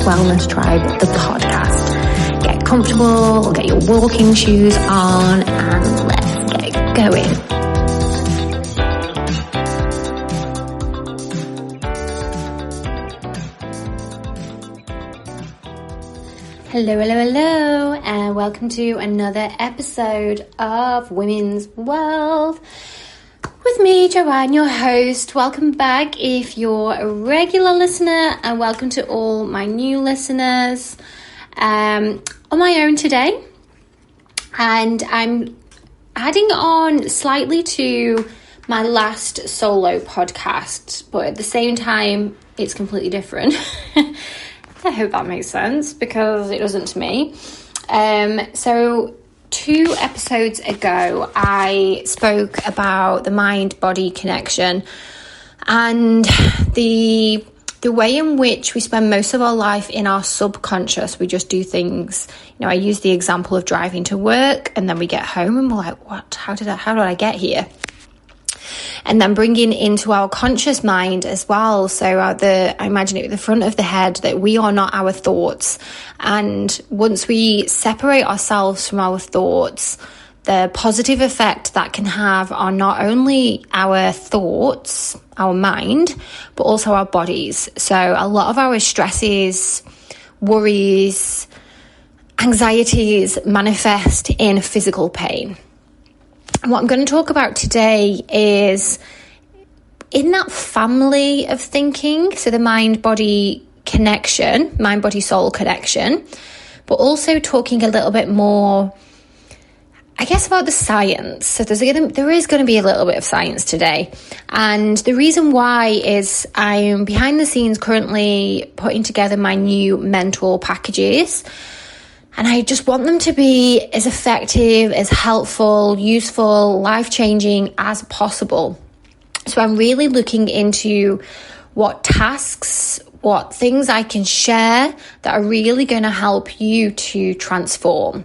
Wellness Tribe, the podcast. Get comfortable, get your walking shoes on, and let's get going. Hello, and welcome to another episode of Women's Wellth. With me, Joanne, your host. Welcome back if you're a regular listener, and welcome to all my new listeners. On my own today, and I'm adding on slightly to my last solo podcast, but at the same time, it's completely different. I hope that makes sense, because it doesn't to me. So 2 episodes ago, I spoke about the mind-body connection and the way in which we spend most of our life in our subconscious. We just do things. I use the example of driving to work, and then we get home and we're like, what? How did I get here? And then bringing into our conscious mind as well. So I imagine it at the front of the head, that we are not our thoughts. And once we separate ourselves from our thoughts, the positive effect that can have on not only our thoughts, our mind, but also our bodies. So a lot of our stresses, worries, anxieties manifest in physical pain. And what I'm going to talk about today is in that family of thinking, so the mind-body connection, mind-body-soul connection, but also talking a little bit more, I guess, about the science. So there is going to be a little bit of science today. And the reason why is I'm behind the scenes currently putting together my new mentor packages. And I just want them to be as effective, as helpful, useful, life-changing as possible. So I'm really looking into what tasks, what things I can share that are really going to help you to transform.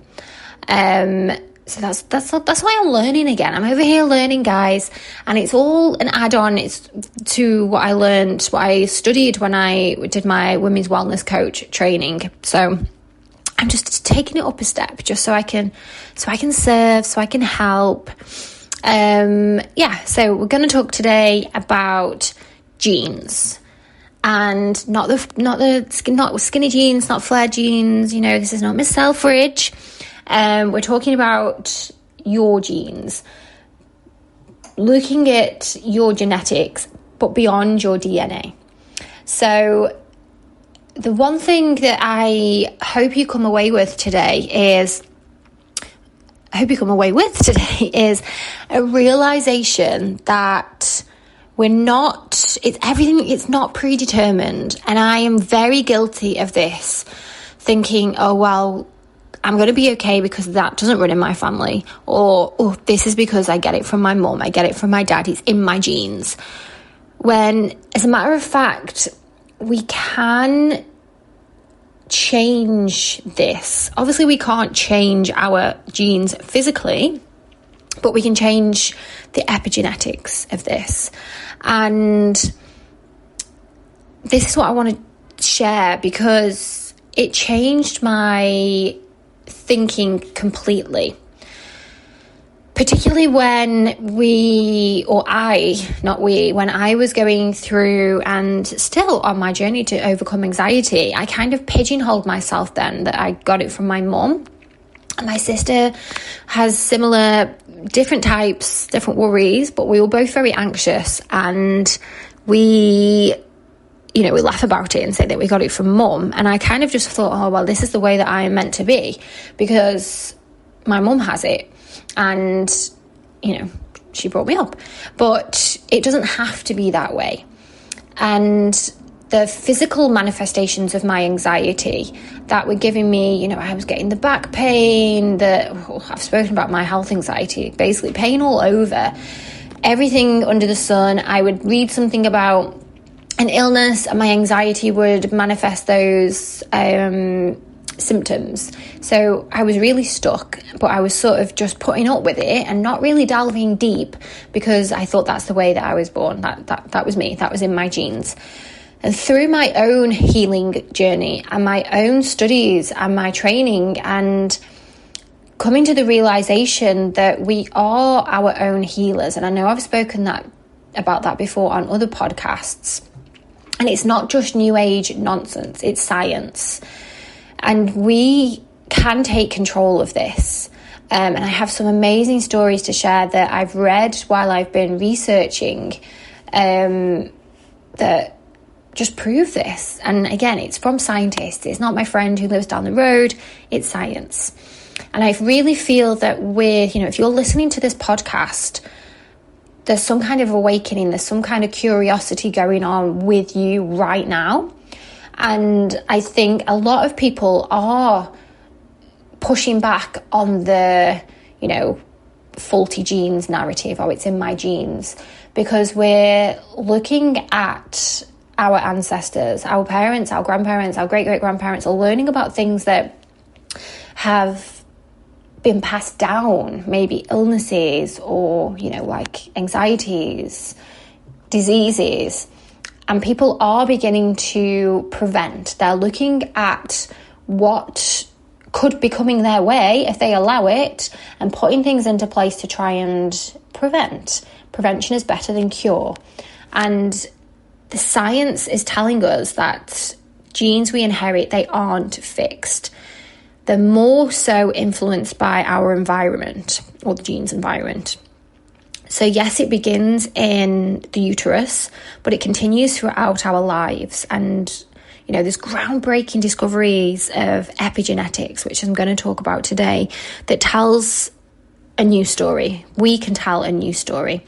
So that's why I'm learning again. I'm over here learning, guys, and it's all an add-on. It's to what I learned, what I studied when I did my women's wellness coach training. So I'm just taking it up a step, just so I can serve, so I can help. So we're going to talk today about genes, and not skinny jeans, not flared jeans. This is not Miss Selfridge. We're talking about your genes, looking at your genetics, but beyond your DNA. So the one thing that I hope you come away with today is a realization that it's not predetermined. And I am very guilty of this, thinking, oh, well, I'm going to be okay because that doesn't run in my family. Or, oh, this is because I get it from my mom, I get it from my dad, it's in my genes. When, as a matter of fact, we can change this. Obviously, we can't change our genes physically, but we can change the epigenetics of this. And this is what I want to share, because it changed my thinking completely. Particularly when when I was going through and still on my journey to overcome anxiety, I kind of pigeonholed myself then, that I got it from my mom. And my sister has similar, different types, different worries, but we were both very anxious, and we laugh about it and say that we got it from mum. And I kind of just thought, oh, well, this is the way that I am meant to be, because my mum has it. And, she brought me up. But it doesn't have to be that way. And the physical manifestations of my anxiety that were giving me, I was getting the back pain, I've spoken about my health anxiety, basically pain all over, everything under the sun. I would read something about an illness and my anxiety would manifest those symptoms. So I was really stuck, but I was sort of just putting up with it and not really delving deep, because I thought that's the way that I was born. That was me. That was in my genes. And through my own healing journey and my own studies and my training, and coming to the realization that we are our own healers. And I know I've spoken about that before on other podcasts. And it's not just new age nonsense, it's science. And we can take control of this. And I have some amazing stories to share that I've read while I've been researching that just prove this. And again, it's from scientists. It's not my friend who lives down the road. It's science. And I really feel that if you're listening to this podcast, there's some kind of awakening, there's some kind of curiosity going on with you right now. And I think a lot of people are pushing back on the, faulty genes narrative, oh, it's in my genes, because we're looking at our ancestors, our parents, our grandparents, our great-great-grandparents are learning about things that have been passed down, maybe illnesses or, like anxieties, diseases. And people are beginning to prevent. They're looking at what could be coming their way if they allow it and putting things into place to try and prevent. Prevention is better than cure. And the science is telling us that genes we inherit, they aren't fixed. They're more so influenced by our environment, or the gene's environment. So yes, it begins in the uterus, but it continues throughout our lives. And, there's groundbreaking discoveries of epigenetics, which I'm going to talk about today, that tells a new story. We can tell a new story.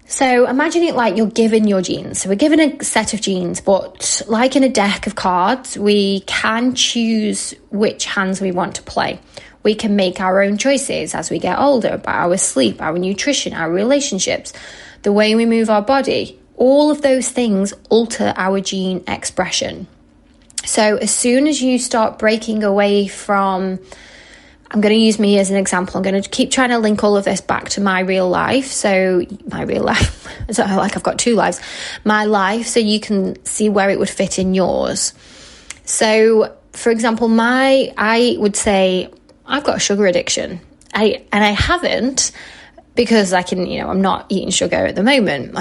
So imagine it like you're given your genes. So we're given a set of genes, but like in a deck of cards, we can choose which hands we want to play. We can make our own choices as we get older about our sleep, our nutrition, our relationships, the way we move our body. All of those things alter our gene expression. So as soon as you start breaking away from, I'm going to use me as an example. I'm going to keep trying to link all of this back to my real life. So my real life, it's not like I've got two lives. My life, so you can see where it would fit in yours. So, for example, I would say I've got a sugar addiction. I haven't, because I can, I'm not eating sugar at the moment.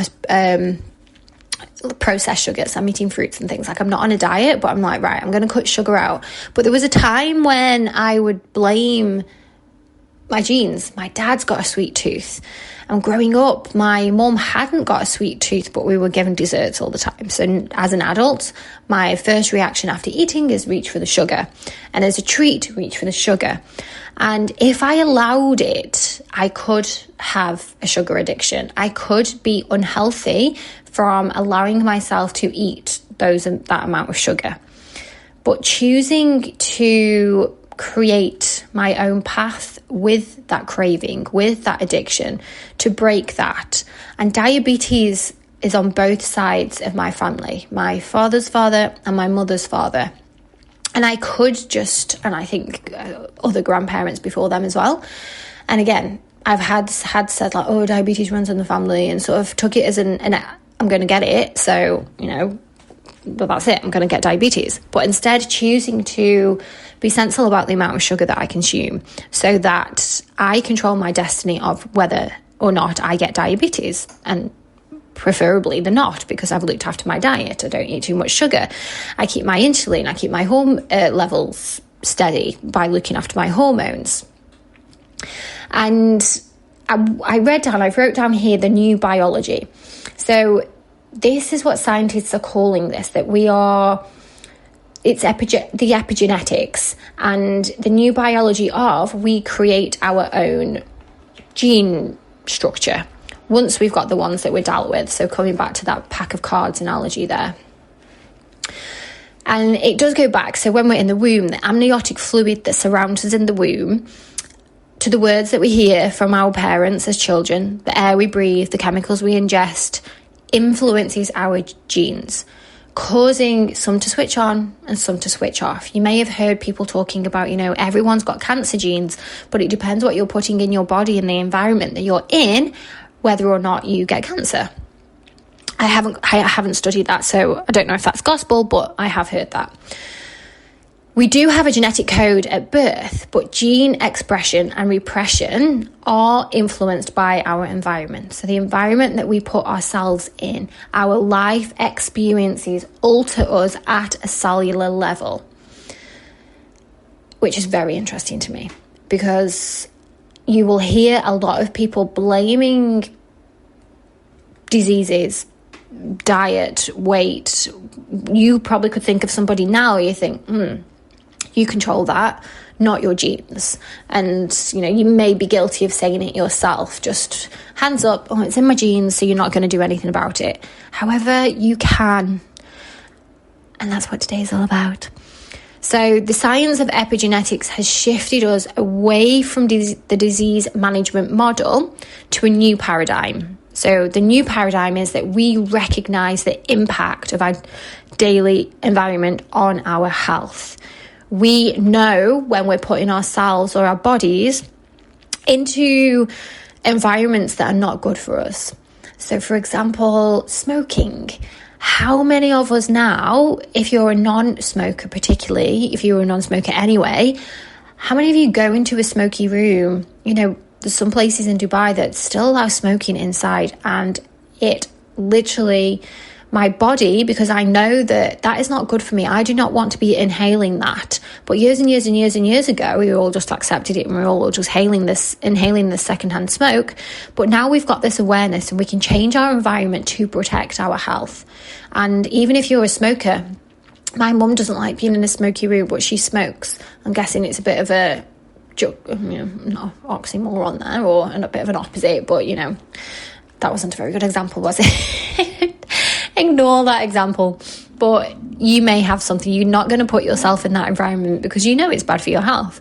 Processed sugars, I'm eating fruits and things. Like, I'm not on a diet, but I'm like, right, I'm going to cut sugar out. But there was a time when I would blame my genes. My dad's got a sweet tooth. And growing up, my mum hadn't got a sweet tooth, but we were given desserts all the time. So as an adult, my first reaction after eating is reach for the sugar. And as a treat, reach for the sugar. And if I allowed it, I could have a sugar addiction. I could be unhealthy from allowing myself to eat that amount of sugar. But choosing to create my own path with that craving, with that addiction, to break that. And diabetes is on both sides of my family, my father's father and my mother's father. And I could just, and I think other grandparents before them as well. And again, I've had said like, oh, diabetes runs in the family, and sort of took it as I'm going to get it. So, but that's it. I'm going to get diabetes. But instead choosing to be sensible about the amount of sugar that I consume, so that I control my destiny of whether or not I get diabetes. And preferably the not, because I've looked after my diet. I don't eat too much sugar. I keep my insulin. I keep my levels steady by looking after my hormones. And I wrote down here the new biology. So this is what scientists are calling this, that it's the epigenetics, and the new biology of we create our own gene structure once we've got the ones that we're dealt with. So coming back to that pack of cards analogy there. And it does go back. So when we're in the womb, the amniotic fluid that surrounds us in the womb, to the words that we hear from our parents as children, the air we breathe, the chemicals we ingest, influences our genes, causing some to switch on and some to switch off. You may have heard people talking about, everyone's got cancer genes, but it depends what you're putting in your body and the environment that you're in, whether or not you get cancer. I haven't studied that, so I don't know if that's gospel, but I have heard that. We do have a genetic code at birth, but gene expression and repression are influenced by our environment. So the environment that we put ourselves in, our life experiences alter us at a cellular level, which is very interesting to me, because you will hear a lot of people blaming diseases, diet, weight. You probably could think of somebody now, you think, you control that, not your genes. And, you may be guilty of saying it yourself. Just hands up, oh, it's in my genes, so you're not going to do anything about it. However, you can. And that's what today's all about. So the science of epigenetics has shifted us away from the disease management model to a new paradigm. So the new paradigm is that we recognize the impact of our daily environment on our health. We know when we're putting ourselves or our bodies into environments that are not good for us. So, for example, smoking. How many of us now, if you're a non-smoker particularly, if you're a non-smoker anyway, how many of you go into a smoky room? There's some places in Dubai that still allow smoking inside, and it literally... my body, because I know that is not good for me. I do not want to be inhaling that. But years and years and years and years ago, we all just accepted it and we were all just inhaling this secondhand smoke. But now we've got this awareness and we can change our environment to protect our health. And even if you're a smoker, my mum doesn't like being in a smoky room, but she smokes. I'm guessing it's a bit of a oxymoron there, or a bit of an opposite, but that wasn't a very good example, was it? Ignore that example. But you may have something. You're not going to put yourself in that environment because it's bad for your health.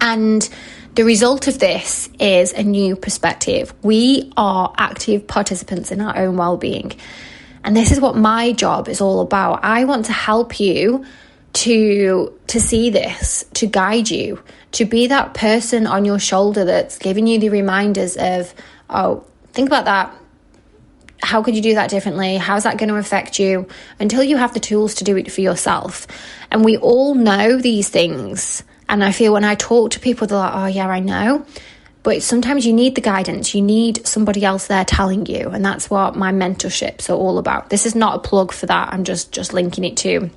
And the result of this is a new perspective. We are active participants in our own well-being. And this is what my job is all about. I want to help you to see this, to guide you, to be that person on your shoulder that's giving you the reminders of, oh, think about that. How could you do that differently? How's that going to affect you? Until you have the tools to do it for yourself. And we all know these things. And I feel when I talk to people, they're like, oh yeah, I know. But sometimes you need the guidance. You need somebody else there telling you. And that's what my mentorships are all about. This is not a plug for that. I'm just linking it to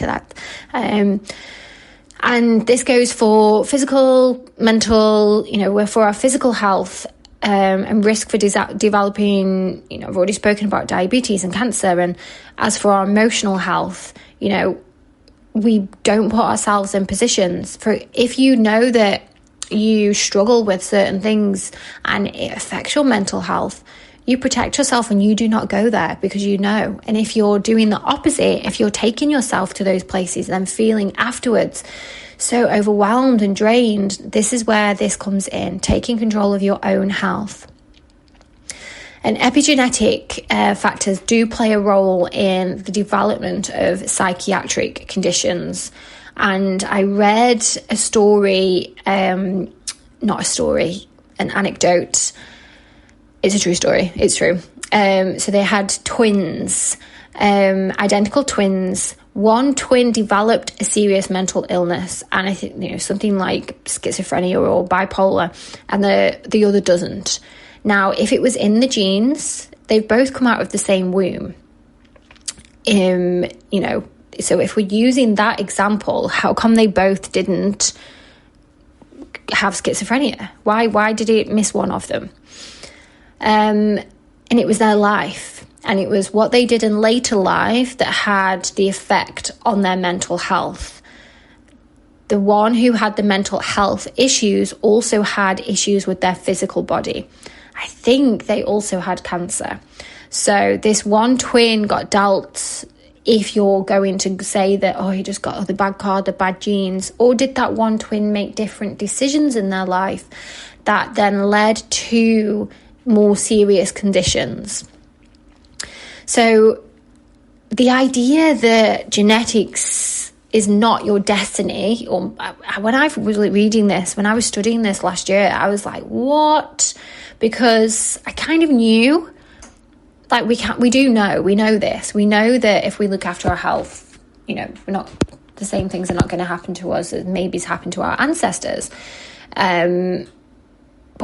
that. And this goes for physical, mental, for our physical health. And risk for developing, I've already spoken about diabetes and cancer. And as for our emotional health, we don't put ourselves in positions for, if you know that you struggle with certain things and it affects your mental health, you protect yourself and you do not go there because And if you're doing the opposite, if you're taking yourself to those places and then feeling afterwards so overwhelmed and drained, this is where this comes in, taking control of your own health. And epigenetic factors do play a role in the development of psychiatric conditions. And I read a story, an anecdote. It's a true story. It's true. So they had twins, identical twins. One twin developed a serious mental illness, and I think something like schizophrenia or bipolar, and the other doesn't. Now, if it was in the genes, they've both come out of the same womb. So if we're using that example, how come they both didn't have schizophrenia? Why did it miss one of them? And it was their life. And it was what they did in later life that had the effect on their mental health. The one who had the mental health issues also had issues with their physical body. I think they also had cancer. So this one twin got dealt, if you're going to say that, oh, he just got the bad card, the bad genes, or did that one twin make different decisions in their life that then led to more serious conditions? So the idea that genetics is not your destiny, or when I was reading this, when I was studying this last year, I was like, what? Because I kind of knew, we know this. We know that if we look after our health, the same things are not going to happen to us as maybe it's happened to our ancestors. But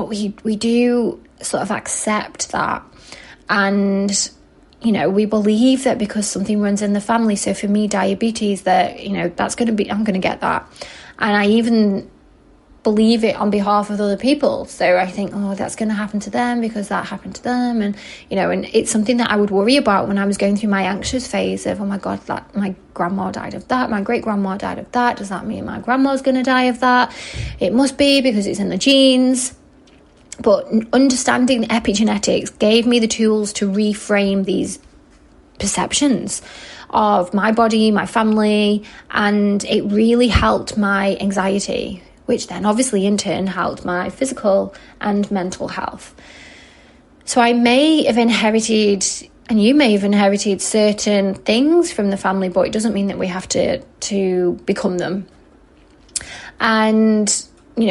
we do sort of accept that. And, we believe that because something runs in the family. So for me, diabetes, that, I'm going to get that. And I even believe it on behalf of other people. So I think, that's going to happen to them because that happened to them. And, and it's something that I would worry about when I was going through my anxious phase of, oh my God, that my grandma died of that. My great grandma died of that. Does that mean my grandma's going to die of that? It must be because it's in the genes. But understanding epigenetics gave me the tools to reframe these perceptions of my body, my family, and it really helped my anxiety, which then obviously in turn helped my physical and mental health. So I may have inherited, and you may have inherited certain things from the family, but it doesn't mean that we have to become them. And,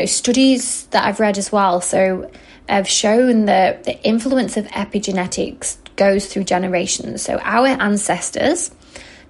studies that I've read as well, so have shown that the influence of epigenetics goes through generations. So our ancestors,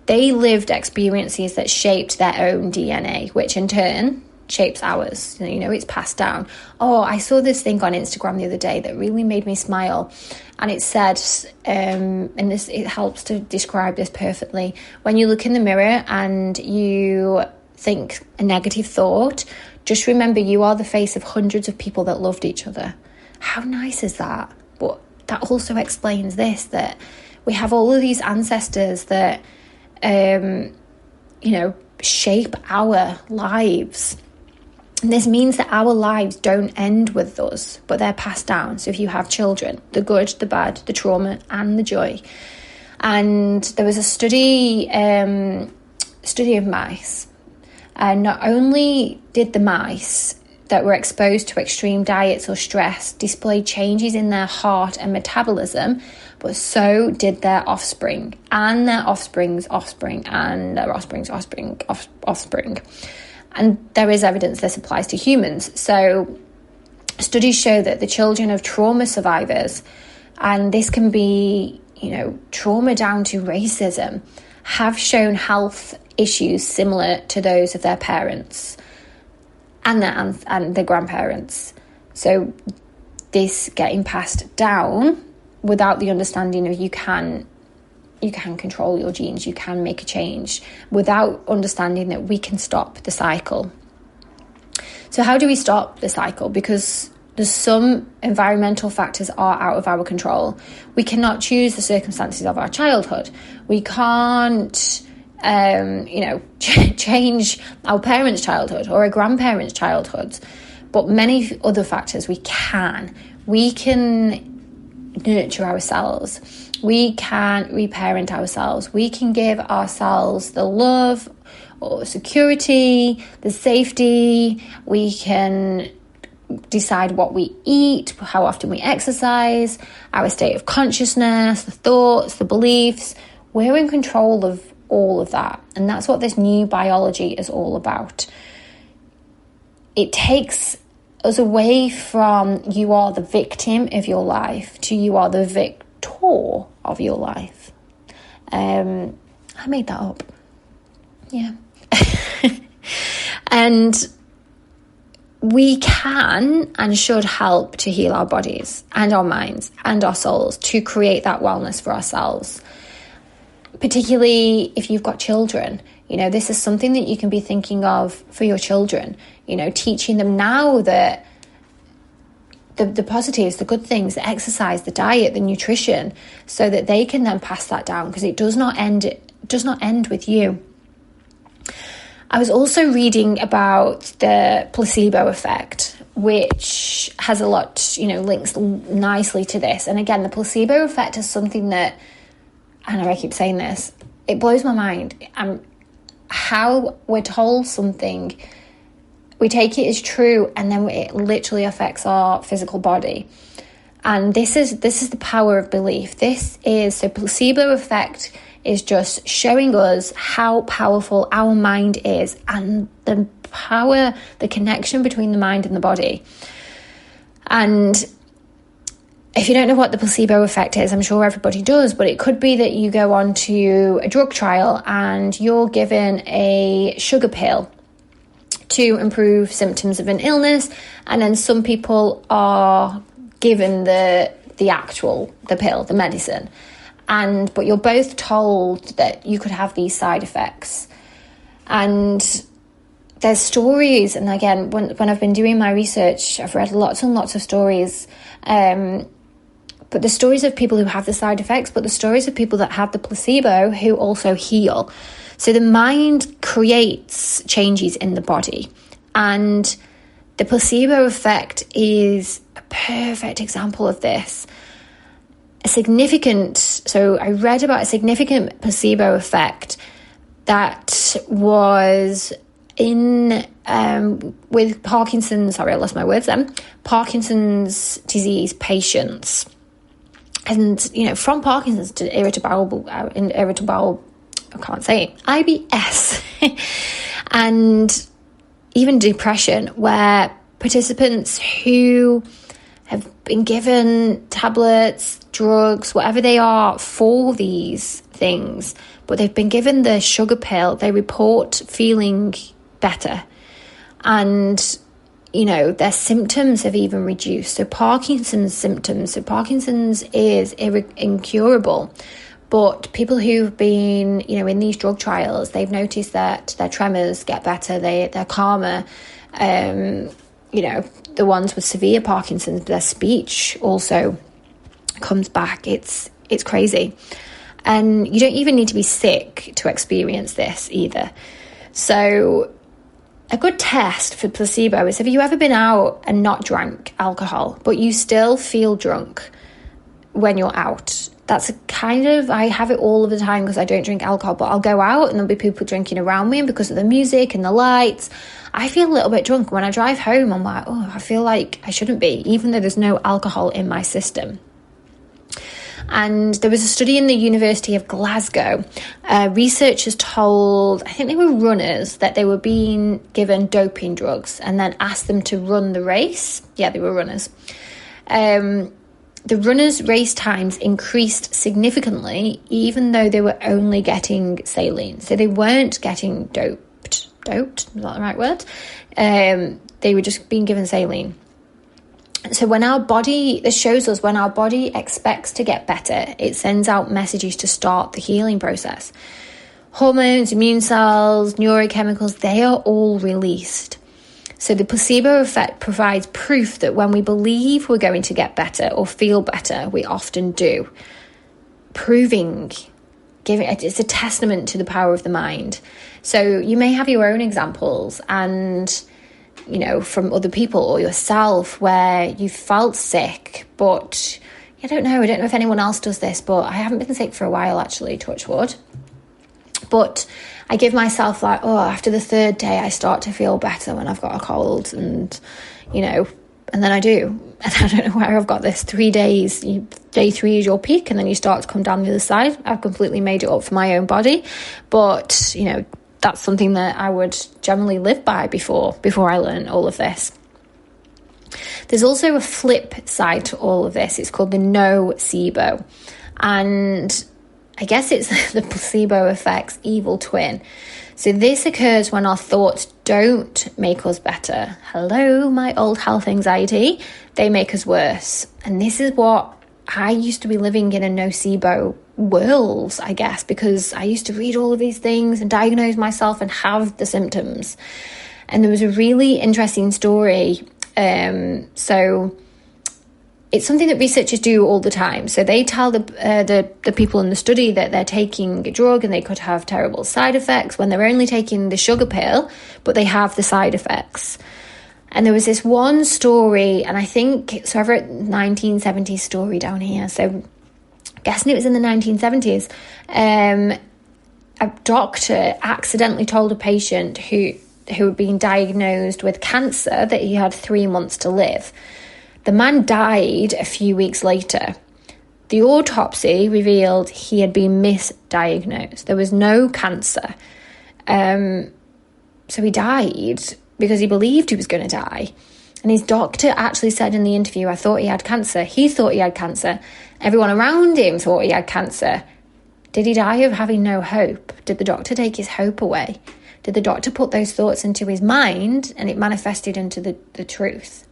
they lived experiences that shaped their own DNA, which in turn shapes ours. It's passed down. I saw this thing on Instagram the other day that really made me smile, and it said, and this, it helps to describe this perfectly. When you look in the mirror and you think a negative thought, just remember you are the face of hundreds of people that loved each other. How nice is that? But that also explains this, that we have all of these ancestors that shape our lives. And this means that our lives don't end with us, but they're passed down. So if you have children, the good, the bad, the trauma, and the joy. And there was a study of mice. And not only did the mice that were exposed to extreme diets or stress display changes in their heart and metabolism, but so did their offspring and their offspring's offspring and their offspring's offspring. And there is evidence this applies to humans. So studies show that the children of trauma survivors, and this can be, trauma down to racism, have shown health issues similar to those of their parents and their grandparents. So this getting passed down without the understanding of you can control your genes, you can make a change, without understanding that we can stop the cycle. So how do we stop the cycle? Because there's some environmental factors are out of our control. We cannot choose the circumstances of our childhood. We can't change our parents' childhood or a grandparents' childhood, but many other factors we can. We can nurture ourselves. We can reparent ourselves. We can give ourselves the love or security, the safety. We can decide what we eat, how often we exercise, our state of consciousness, the thoughts, the beliefs. We're in control of all of that. And that's what this new biology is all about. It takes us away from you are the victim of your life to you are the victor of your life. I made that up. Yeah. And we can and should help to heal our bodies and our minds and our souls to create that wellness for ourselves. Particularly if you've got children, this is something that you can be thinking of for your children, teaching them now that the positives, the good things, the exercise, the diet, the nutrition, so that they can then pass that down, because it does not end with you. I was also reading about the placebo effect, which has a lot, links nicely to this. And again, the placebo effect is something that, I know I keep saying this, it blows my mind. How we're told something, we take it as true, and then it literally affects our physical body. And this is the power of belief. So placebo effect is just showing us how powerful our mind is and the power, the connection between the mind and the body. And if you don't know what the placebo effect is, I'm sure everybody does, but it could be that you go on to a drug trial and you're given a sugar pill to improve symptoms of an illness, and then some people are given the pill, the medicine, but you're both told that you could have these side effects. And there's stories, and again, when I've been doing my research, I've read lots and lots of stories, but the stories of people who have the side effects, but the stories of people that have the placebo who also heal. So the mind creates changes in the body, and the placebo effect is a perfect example of this. So I read about a significant placebo effect that was in with Parkinson's disease patients. And, from Parkinson's to irritable, IBS, and even depression, where participants who have been given tablets, drugs, whatever they are for these things, but they've been given the sugar pill, they report feeling better. And their symptoms have even reduced. So Parkinson's is incurable. But people who've been, in these drug trials, they've noticed that their tremors get better, they're calmer. The ones with severe Parkinson's, their speech also comes back. It's crazy. And you don't even need to be sick to experience this either. So a good test for placebo is, have you ever been out and not drank alcohol, but you still feel drunk when you're out? That's I have it all of the time because I don't drink alcohol, but I'll go out and there'll be people drinking around me, and because of the music and the lights, I feel a little bit drunk. When I drive home, I'm like, I feel like I shouldn't be, even though there's no alcohol in my system. And there was a study in the University of Glasgow. Researchers told, I think they were runners, that they were being given doping drugs and then asked them to run the race. Yeah, they were runners. The runners' race times increased significantly, even though they were only getting saline. So they weren't getting doped, is that the right word? They were just being given saline. So this shows us when our body expects to get better, it sends out messages to start the healing process. Hormones, immune cells, neurochemicals, they are all released. So the placebo effect provides proof that when we believe we're going to get better or feel better, we often do. It's a testament to the power of the mind. So you may have your own examples and from other people or yourself where you felt sick, but I don't know if anyone else does this, but I haven't been sick for a while, actually, touch wood. But I give myself after the third day, I start to feel better when I've got a cold, and and then I do. And I don't know where I've got this 3 days. Day 3 is your peak, and then you start to come down the other side. I've completely made it up for my own body, but that's something that I would generally live by before I learned all of this. There's also a flip side to all of this. It's called the nocebo. And I guess it's the placebo effect's evil twin. So this occurs when our thoughts don't make us better. Hello, my old health anxiety. They make us worse. And this is what I used to be living in, a nocebo world, I guess, because I used to read all of these things and diagnose myself and have the symptoms. And there was a really interesting story. So it's something that researchers do all the time. So they tell the people in the study that they're taking a drug and they could have terrible side effects when they're only taking the sugar pill, but they have the side effects. And there was this one story, and I've wrote 1970s story down here. So I'm guessing it was in the 1970s. A doctor accidentally told a patient who had been diagnosed with cancer that he had 3 months to live. The man died a few weeks later. The autopsy revealed he had been misdiagnosed. There was no cancer. So he died because he believed he was going to die. And his doctor actually said in the interview, I thought he had cancer. He thought he had cancer. Everyone around him thought he had cancer. Did he die of having no hope? Did the doctor take his hope away? Did the doctor put those thoughts into his mind and it manifested into the truth?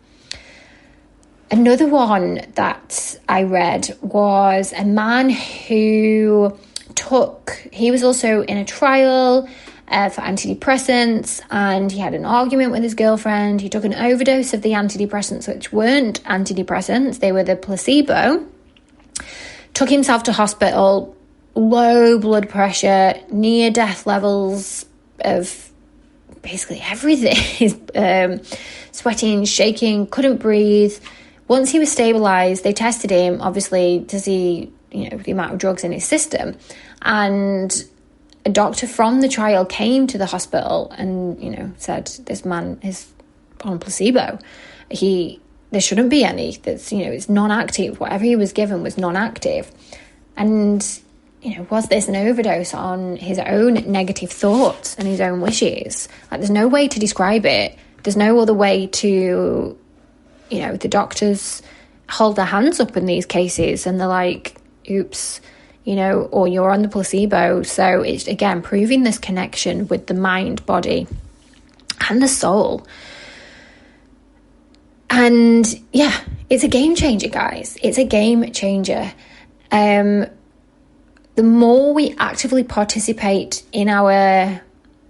Another one that I read was a man who he was also in a trial for antidepressants, and he had an argument with his girlfriend. He took an overdose of the antidepressants, which weren't antidepressants, they were the placebo. Took himself to hospital, low blood pressure, near death levels of basically everything. Sweating, shaking, couldn't breathe. Once he was stabilised, they tested him, obviously, to see, the amount of drugs in his system. And a doctor from the trial came to the hospital and, said, this man is on placebo. There shouldn't be any. That's, it's non-active. Whatever he was given was non-active. And, was this an overdose on his own negative thoughts and his own wishes? Like, there's no way to describe it. There's no other way to, the doctors hold their hands up in these cases and they're like, oops, or you're on the placebo. So it's, again, proving this connection with the mind, body, and the soul. And yeah, it's a game changer, guys. It's a game changer. The more we actively participate in our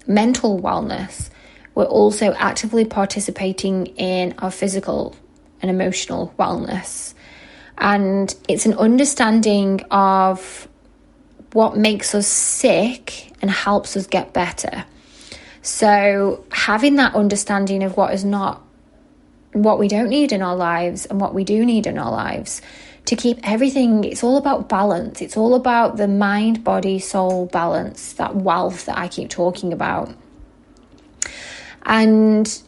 mental wellness, we're also actively participating in our physical and emotional wellness. And it's an understanding of what makes us sick and helps us get better. So having that understanding of what we don't need in our lives and what we do need in our lives to keep everything, it's all about balance. It's all about the mind, body, soul balance, that wealth that I keep talking about. And,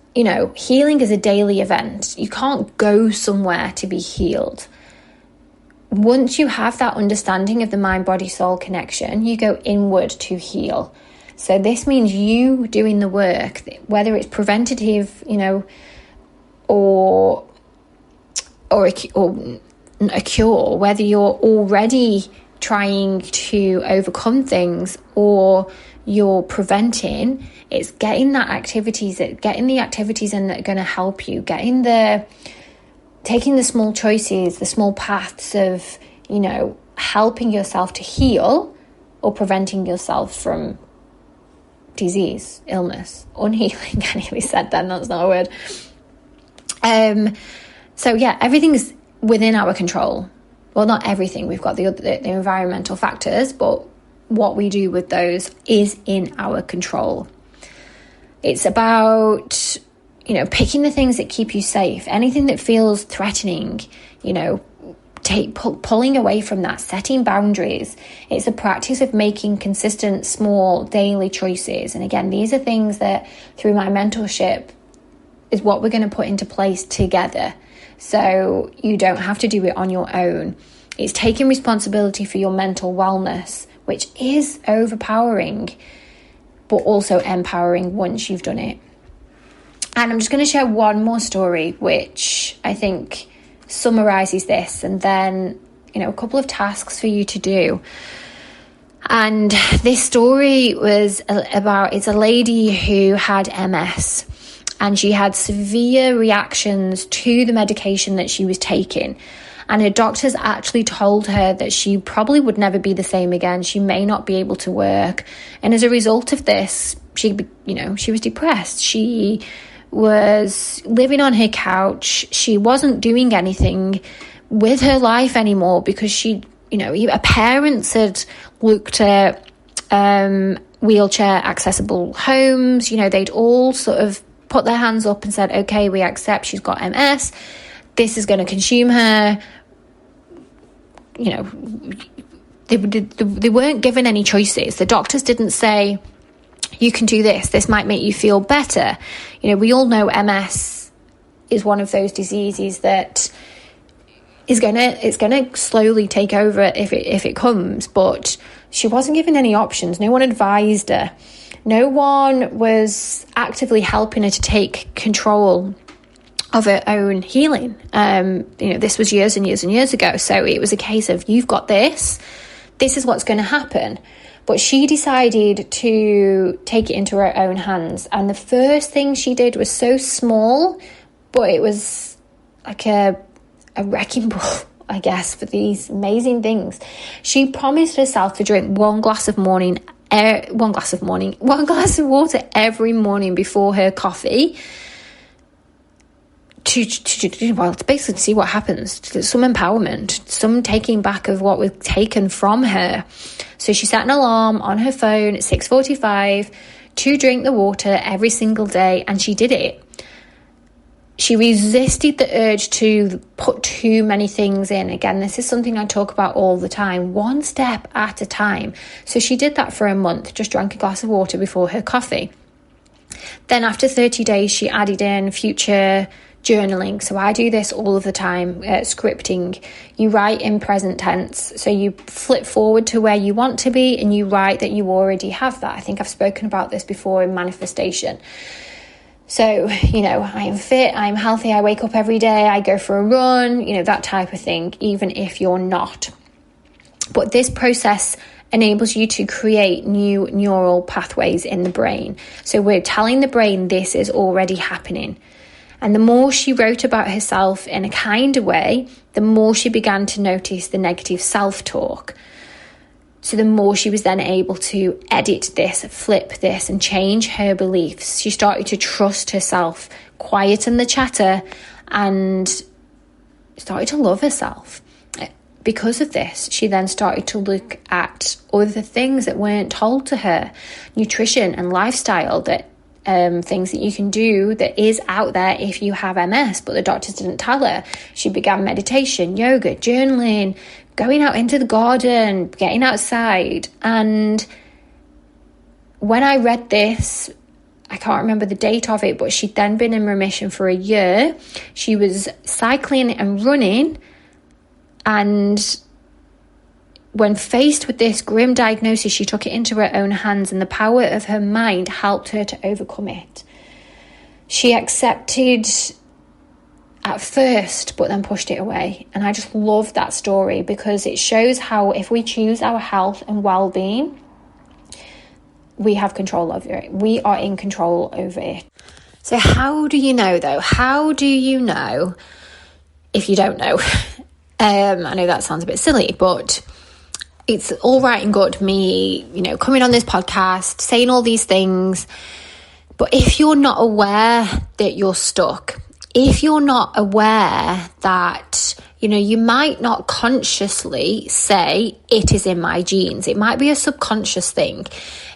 healing is a daily event. You can't go somewhere to be healed. Once you have that understanding of the mind, body, soul connection, you go inward to heal. So this means you doing the work, whether it's preventative, or a cure, whether you're already trying to overcome things or you're preventing, it's getting the activities in that are going to help you, taking the small choices, the small paths of, helping yourself to heal or preventing yourself from disease, illness, unhealing. I nearly said that, that's not a word. So yeah, everything's within our control. Well, not everything. We've got the environmental factors, but what we do with those is in our control. It's about, picking the things that keep you safe. Anything that feels threatening, pulling away from that, setting boundaries. It's a practice of making consistent, small, daily choices. And again, these are things that through my mentorship is what we're going to put into place together. So you don't have to do it on your own. It's taking responsibility for your mental wellness, which is overpowering, but also empowering once you've done it. And I'm just going to share one more story, which I think summarizes this, and then, a couple of tasks for you to do. And this story was it's a lady who had MS, and she had severe reactions to the medication that she was taking. And her doctors actually told her that she probably would never be the same again. She may not be able to work. And as a result of this, she was depressed. She was living on her couch. She wasn't doing anything with her life anymore because her parents had looked at wheelchair accessible homes. They'd all sort of put their hands up and said, okay, we accept she's got MS. This is going to consume her. They weren't given any choices. The doctors didn't say, you can do this might make you feel better. We all know MS is one of those diseases that it's gonna slowly take over if it comes, but she wasn't given any options. No one advised her. No one was actively helping her to take control of her own healing. This was years and years and years ago. So it was a case of, you've got this is what's going to happen. But she decided to take it into her own hands. And the first thing she did was so small, but it was like a wrecking ball, I guess, for these amazing things. She promised herself to drink one glass of water every morning before her coffee, to basically see what happens. Some empowerment, some taking back of what was taken from her. So she set an alarm on her phone at 6:45 to drink the water every single day, and she did it. She resisted the urge to put too many things in. Again, this is something I talk about all the time, one step at a time. So she did that for a month, just drank a glass of water before her coffee. Then after 30 days, she added in future journaling. So I do this all of the time, scripting. You write in present tense. So you flip forward to where you want to be and you write that you already have that. I think I've spoken about this before in manifestation. So, I'm fit, I'm healthy, I wake up every day, I go for a run, that type of thing, even if you're not. But this process enables you to create new neural pathways in the brain. So we're telling the brain this is already happening. And the more she wrote about herself in a kinder way, the more she began to notice the negative self-talk. So the more she was then able to edit this, flip this, and change her beliefs. She started to trust herself, quieten the chatter, and started to love herself. Because of this, she then started to look at other things that weren't told to her. Nutrition and lifestyle, that things that you can do that is out there if you have MS, but the doctors didn't tell her. She began meditation, yoga, journaling, going out into the garden, getting outside. And when I read this, I can't remember the date of it, but she'd then been in remission for a year. She was cycling and running, and when faced with this grim diagnosis, she took it into her own hands, and the power of her mind helped her to overcome it. She accepted at first, but then pushed it away. And I just love that story because it shows how if we choose our health and well-being, we have control over it. We are in control over it. So how do you know, though? How do you know if you don't know? I know that sounds a bit silly, but it's all right and good, me, coming on this podcast, saying all these things. But if you're not aware that you're stuck, if you're not aware that, you might not consciously say it is in my genes. It might be a subconscious thing.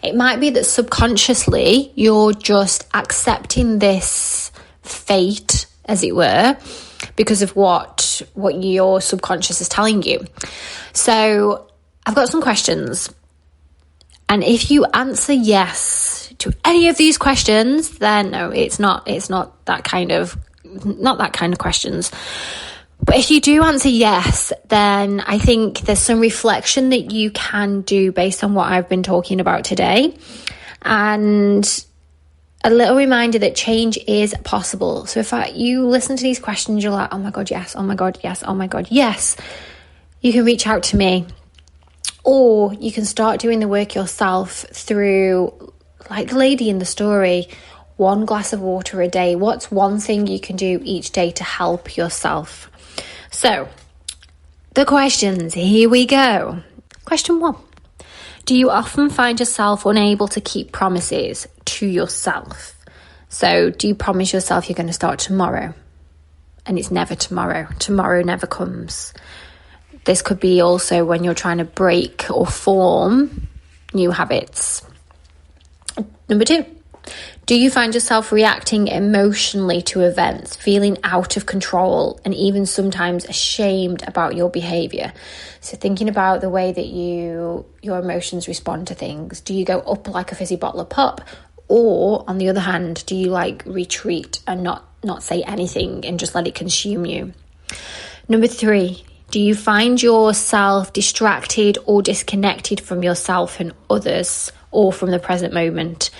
It might be that subconsciously you're just accepting this fate, as it were, because of what your subconscious is telling you. So I've got some questions. And if you answer yes to any of these questions, then no, it's not that kind of questions. But if you do answer yes, then I think there's some reflection that you can do based on what I've been talking about today. And a little reminder that change is possible. So if you listen to these questions, you're like, oh my God, yes, oh my God, yes, oh my God, yes. You can reach out to me. Or you can start doing the work yourself through, like the lady in the story, one glass of water a day. What's one thing you can do each day to help yourself? So, the questions, here we go. Question 1. Do you often find yourself unable to keep promises to yourself? So, do you promise yourself you're going to start tomorrow? And it's never tomorrow. Tomorrow never comes. This could be also when you're trying to break or form new habits. Number 2, do you find yourself reacting emotionally to events, feeling out of control, and even sometimes ashamed about your behavior? So thinking about the way that your emotions respond to things. Do you go up like a fizzy bottle of pop? Or, on the other hand, do you retreat and not say anything and just let it consume you? Number 3, do you find yourself distracted or disconnected from yourself and others, or from the present moment?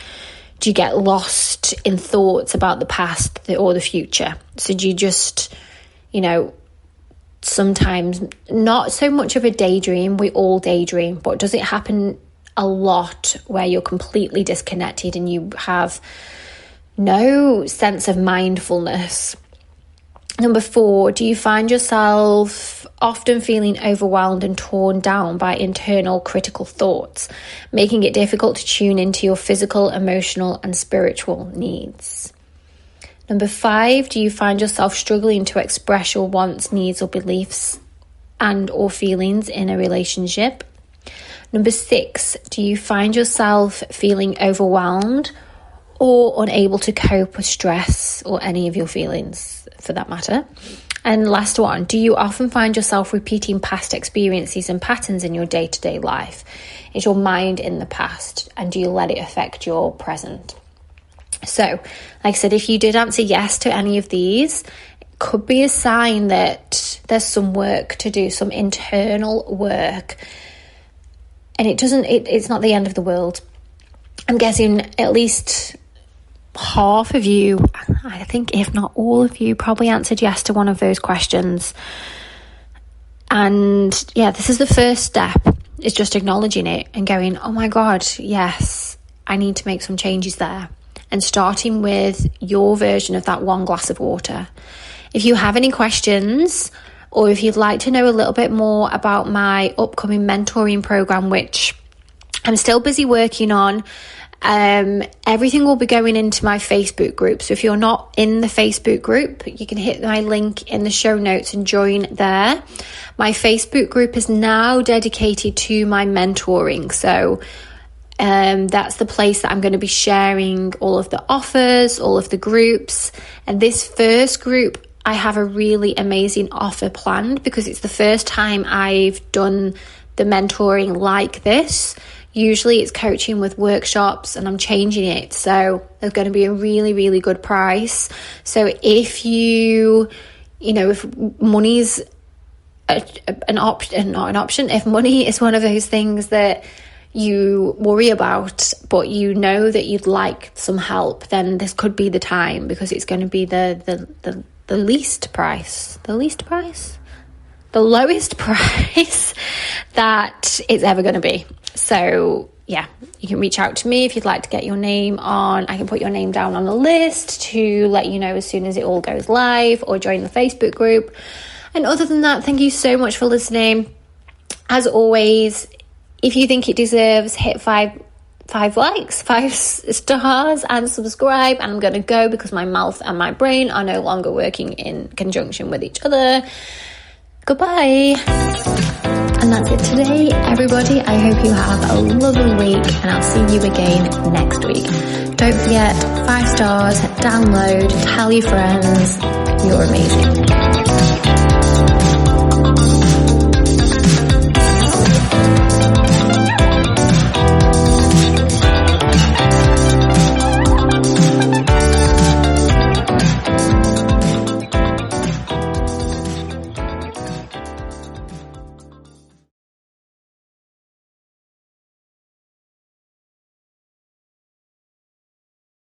Do you get lost in thoughts about the past or the future? So do you just, sometimes not so much of a daydream? We all daydream, but does it happen a lot where you're completely disconnected and you have no sense of mindfulness? Number 4, do you find yourself often feeling overwhelmed and torn down by internal critical thoughts, making it difficult to tune into your physical, emotional, and spiritual needs? Number 5, do you find yourself struggling to express your wants, needs, or beliefs and or feelings in a relationship? Number 6, do you find yourself feeling overwhelmed or unable to cope with stress or any of your feelings for that matter? And last one, do you often find yourself repeating past experiences and patterns in your day-to-day life? Is your mind in the past, and do you let it affect your present? So, like I said, if you did answer yes to any of these, it could be a sign that there's some work to do, some internal work. And it's not the end of the world. I'm guessing at least half of you, I think if not all of you, probably answered yes to one of those questions. And yeah, this is the first step, is just acknowledging it and going, oh my God, yes, I need to make some changes there. And starting with your version of that one glass of water. If you have any questions, or if you'd like to know a little bit more about my upcoming mentoring program, which I'm still busy working on, everything will be going into my Facebook group. So if you're not in the Facebook group, you can hit my link in the show notes and join there. My Facebook group is now dedicated to my mentoring. So that's the place that I'm going to be sharing all of the offers, all of the groups. And this first group, I have a really amazing offer planned because it's the first time I've done the mentoring like this. Usually it's coaching with workshops, and I'm changing it. So there's going to be a really, really good price. So if if money's an option, not an option, if money is one of those things that you worry about, but you know that you'd like some help, then this could be the time, because it's going to be the lowest price that it's ever going to be. So yeah, you can reach out to me if you'd like to get your name on. I can put your name down on the list to let you know as soon as it all goes live, or join the Facebook group. And other than that, thank you so much for listening. As always, if you think it deserves, hit 5 likes, 5 stars, and subscribe. And I'm going to go because my mouth and my brain are no longer working in conjunction with each other. Goodbye. And that's it today, everybody. I hope you have a lovely week, and I'll see you again next week. Don't forget, 5 stars, download, tell your friends. You're amazing.